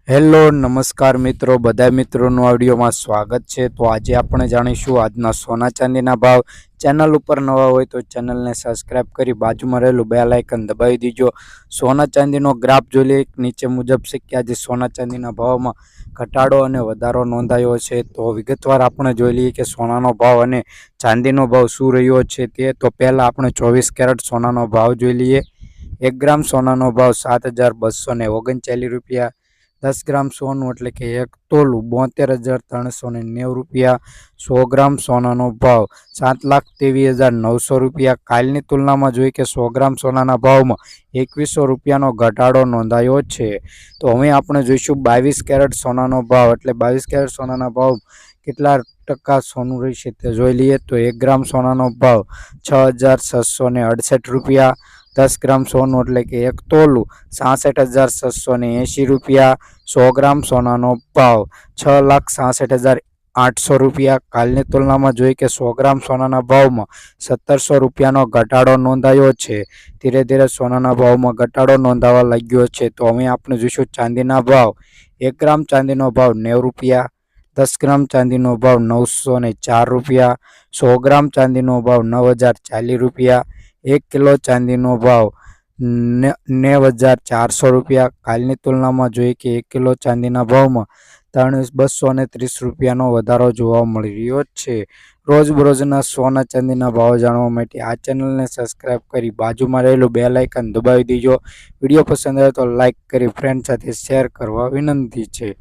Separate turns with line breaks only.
Hello નમસ્કાર મિત્રો, બધા મિત્રોનું ઓડિયોમાં સ્વાગત છે। તો આજે આપણે જાણીશું આજના સોના ચાંદીના ભાવ। ચેનલ ઉપર નવા હોય તો ચેનલને સબસ્ક્રાઇબ કરી બાજુમાં રહેલું બેલ આઇકન દબાવી દીજો। સોના ચાંદીનો ગ્રાફ જોઈ લઈએ નીચે મુજબ છે કે આજે સોના ચાંદીના ભાવમાં ઘટાડો અને વધારો નોંધાયો છે। તો વિગતવાર આપણે જોઈ લઈએ કે સોનાનો ભાવ અને ચાંદીનો ભાવ શું રહ્યો છે તે। તો પહેલાં આપણે 24 કેરેટ સોનાનો ભાવ જોઈ લઈએ। 1 ગ્રામ સોનાનો ભાવ 7,239 રૂપિયા। 10 ગ્રામ સોનું એટલે કે 1 તોલું 72,390 રૂપિયા। 100 ગ્રામ સોનાનો ભાવ 7,23,900 રૂપિયા। કાલની તુલનામાં જોઈએ કે 100 ગ્રામ સોનાના ભાવમાં 2100 રૂપિયાનો ઘટાડો નોંધાયો છે। તો હવે આપણે જોઈશું 22 કેરેટ સોનાનો ભાવ, એટલે 22 કેરેટ સોનાના ભાવ કેટલા ટકા સોનું રહેશે તે જોઈ લઈએ। તો 1 ગ્રામ સોનાનો ભાવ 6,668 રૂપિયા। 10 ગ્રામ સોનું એટલે કે 1 તોલું 66,680 રૂપિયા। 100 ગ્રામ સોનાનો ભાવ 6,66,800 રૂપિયા। કાલની તુલનામાં જોઈએ કે 100 ગ્રામ સોનાના ભાવમાં 1700 રૂપિયાનો ઘટાડો નોંધાયો છે। ધીરે ધીરે સોનાના ભાવમાં ઘટાડો નોંધાવા લાગ્યો છે। તો હવે આપણે જોઈશું ચાંદીના ભાવ। 1 ગ્રામ ચાંદીનો ભાવ 90 રૂપિયા। 10 ગ્રામ ચાંદીનો ભાવ 904 રૂપિયા। 100 ગ્રામ ચાંદીનો ભાવ 9,040 રૂપિયા। 1 કિલો ચાંદીનો ભાવ 9,400 રૂપિયા। કાલની તુલનામાં જોઈએ કે 1 કિલો ચાંદીના ભાવમાં 230 રૂપિયાનો વધારો જોવા મળી રહ્યો છે। રોજબરોજના સોના ચાંદીના ભાવ જાણવા માટે આ ચેનલને સબસ્ક્રાઇબ કરી બાજુમાં રહેલું બેલ આઇકન દબાવી દીજો। વિડીયો પસંદ આવે તો લાઇક કરી ફ્રેન્ડ સાથે શેર કરવા વિનંતી છે।